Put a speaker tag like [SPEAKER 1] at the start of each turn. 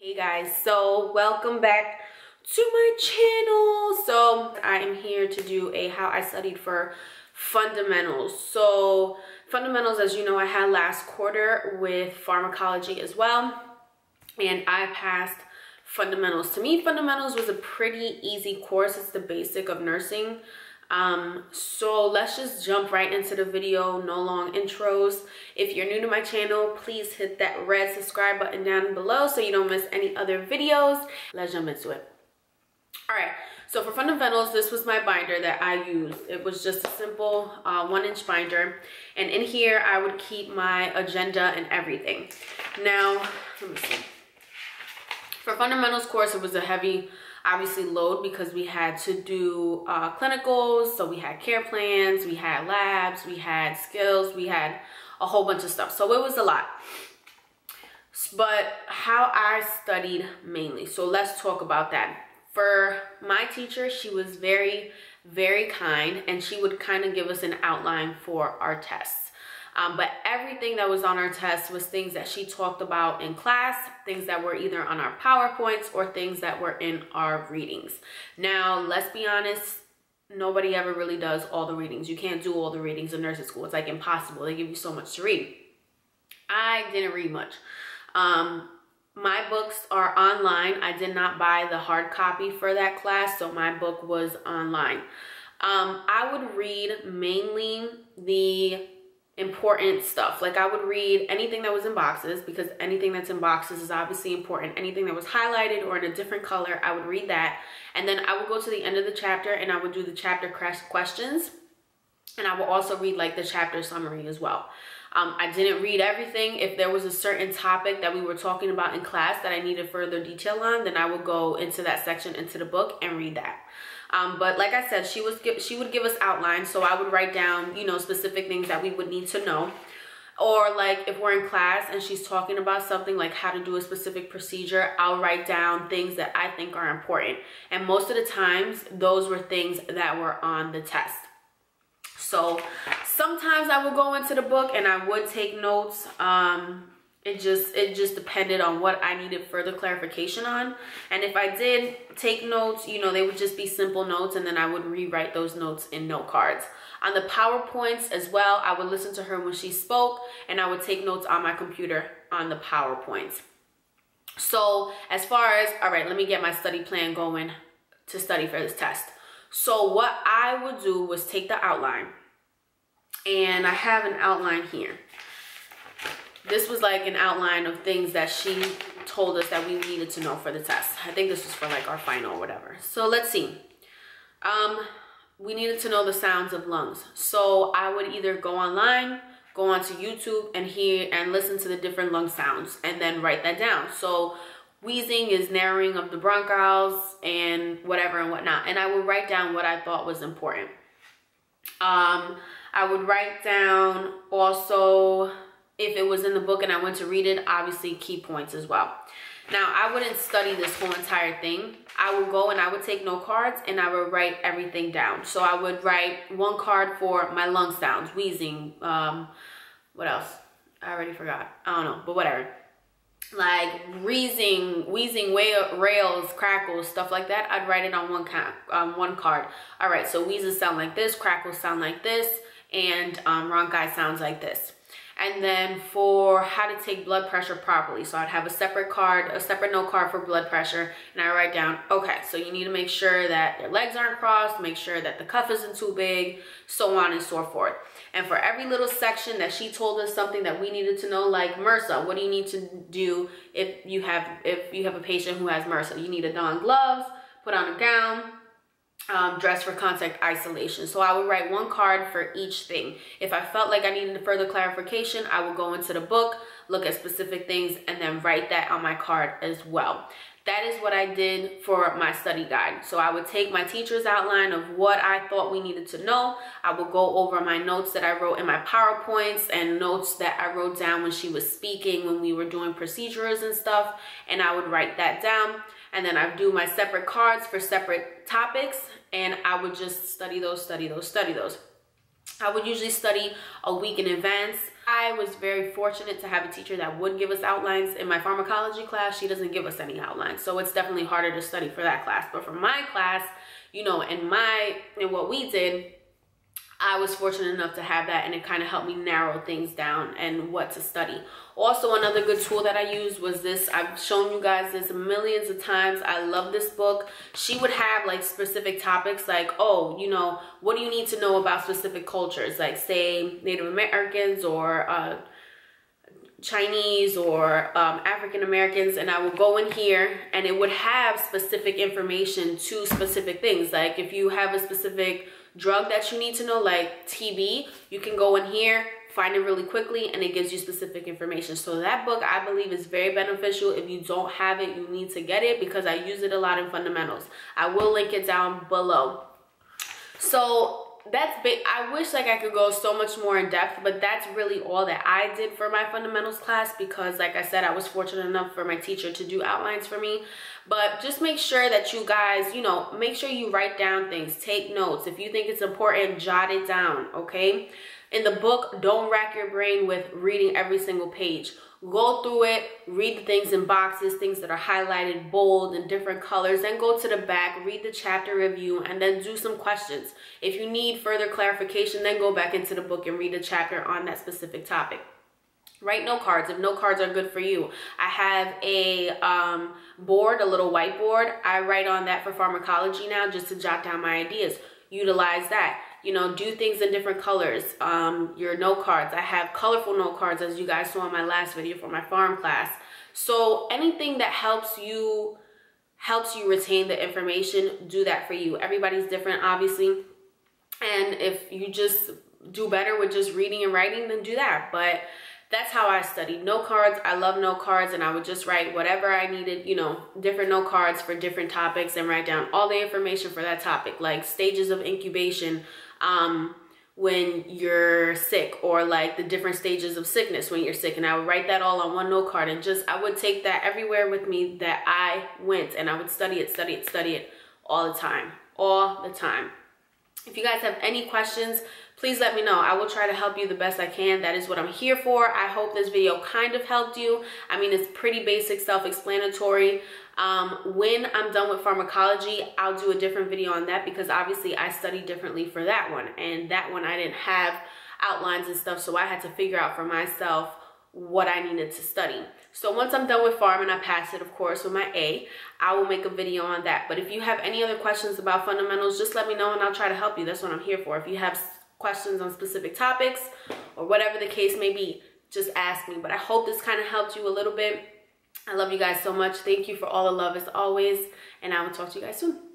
[SPEAKER 1] Hey guys, so welcome back to my channel. So I am here to do a how I studied for fundamentals. So fundamentals, as you know, I had last quarter with pharmacology as well, and I passed fundamentals. To me, fundamentals was a pretty easy course. It's the basic of nursing. So let's just jump right into the video. No long intros. If you're new to my channel, please hit that red subscribe button down below so you don't miss any other videos. Let's jump into it. All right, so for fundamentals, this was my binder that I used. It was just a simple 1-inch binder, and in here I would keep my agenda and everything. Now, let me see. For fundamentals course, it was a heavy, obviously, load because we had to do clinicals. So we had care plans, we had labs, we had skills, we had a whole bunch of stuff. So it was a lot. But how I studied mainly. So let's talk about that. For my teacher, she was very, very kind, and she would kind of give us an outline for our tests. But everything that was on our test was things that she talked about in class, things that were either on our PowerPoints or things that were in our readings. Now, let's be honest, nobody ever really does all the readings. You can't do all the readings in nursing school. It's like impossible. They give you so much to read. I didn't read much. My books are online. I did not buy the hard copy for that class, so my book was online. I would read mainly the important stuff. Like I would read anything that was in boxes, because anything that's in boxes is obviously important. Anything that was highlighted or in a different color, I would read that. And then I would go to the end of the chapter and I would do the chapter questions. And I will also read like the chapter summary as well. I didn't read everything. If there was a certain topic that we were talking about in class that I needed further detail on, then I would go into that section, into the book, and read that. But like I said, she would give us outlines, so I would write down, you know, specific things that we would need to know. Or like if we're in class and she's talking about something like how to do a specific procedure, I'll write down things that I think are important. And most of the times, those were things that were on the test. So sometimes I would go into the book and I would take notes. It just depended on what I needed further clarification on. And if I did take notes, you know, they would just be simple notes, and then I would rewrite those notes in note cards. On the PowerPoints as well, I would listen to her when she spoke, and I would take notes on my computer on the PowerPoints. So as far as, all right, let me get my study plan going to study for this test. So what I would do was take the outline, and I have an outline here. This was like an outline of things that she told us that we needed to know for the test. I think this was for like our final or whatever. So let's see. We needed to know the sounds of lungs. So I would either go online, go onto YouTube and hear and listen to the different lung sounds and then write that down. So wheezing is narrowing of the bronchioles and whatever and whatnot. And I would write down what I thought was important. I would write down also, if it was in the book and I went to read it, obviously key points as well. Now, I wouldn't study this whole entire thing. I would go and I would take note cards and I would write everything down. So I would write one card for my lung sounds, wheezing, what else? I already forgot. I don't know, but whatever. Like wheezing, rails, crackles, stuff like that. I'd write it on one card. All right, so wheezes sound like this, crackles sound like this, and rhonchi sounds like this. And then for how to take blood pressure properly, so I'd have a separate note card for blood pressure, and I write down, okay, so you need to make sure that your legs aren't crossed, make sure that the cuff isn't too big, so on and so forth. And for every little section that she told us something that we needed to know, like MRSA, what do you need to do if you have a patient who has MRSA? You need to don gloves, put on a gown, dress for contact isolation. So I would write one card for each thing. If I felt like I needed further clarification, I would go into the book, look at specific things, and then write that on my card as well. That is what I did for my study guide. So I would take my teacher's outline of what I thought we needed to know. I would go over my notes that I wrote in my PowerPoints and notes that I wrote down when she was speaking, when we were doing procedures and stuff, and I would write that down. And then I'd do my separate cards for separate topics, and I would just study those. I would usually study a week in advance. I was very fortunate to have a teacher that would give us outlines. In my pharmacology class, she doesn't give us any outlines, so it's definitely harder to study for that class. But for my class, you know, in what we did, I was fortunate enough to have that, and it kind of helped me narrow things down and what to study. Also, another good tool that I used was this. I've shown you guys this millions of times. I love this book. She would have like specific topics like, oh, you know, what do you need to know about specific cultures? Like say Native Americans or Chinese or African Americans, and I would go in here and it would have specific information to specific things. Like if you have a specific drug that you need to know, like TB, you can go in here, find it really quickly, and it gives you specific information. So that book, I believe, is very beneficial. If you don't have it, you need to get it because I use it a lot in fundamentals. I will link it down below. So that's big. I wish like I could go so much more in depth, but that's really all that I did for my fundamentals class because like I said, I was fortunate enough for my teacher to do outlines for me. But just make sure that you guys, you know, make sure you write down things, take notes. If you think it's important, jot it down, okay? In the book, don't rack your brain with reading every single page. Go through it, read the things in boxes, things that are highlighted, bold, and different colors. Then go to the back, read the chapter review, and then do some questions. If you need further clarification, then go back into the book and read a chapter on that specific topic. Write note cards if note cards are good for you. I have a board, a little whiteboard. I write on that for pharmacology now just to jot down my ideas. Utilize that. You know, do things in different colors. Your note cards. I have colorful note cards, as you guys saw in my last video for my pharm class. So anything that helps you retain the information, do that for you. Everybody's different, obviously. And if you just do better with just reading and writing, then do that. But that's how I studied. Note cards, I love note cards, and I would just write whatever I needed, you know, different note cards for different topics and write down all the information for that topic, like stages of incubation when you're sick, or like the different stages of sickness when you're sick. And I would write that all on one note card, and just, I would take that everywhere with me that I went, and I would study it all the time, If you guys have any questions, please let me know. I will try to help you the best I can. That is what I'm here for. I hope this video kind of helped you. I mean, it's pretty basic, self-explanatory. When I'm done with pharmacology, I'll do a different video on that because obviously I studied differently for that one. And that one I didn't have outlines and stuff, so I had to figure out for myself what I needed to study. So once I'm done with pharm and I pass it, of course, with my A, I will make a video on that. But if you have any other questions about fundamentals, just let me know and I'll try to help you. That's what I'm here for. If you have questions on specific topics or whatever the case may be, just ask me. But I hope this kind of helped you a little bit. I love you guys so much. Thank you for all the love as always, and I will talk to you guys soon.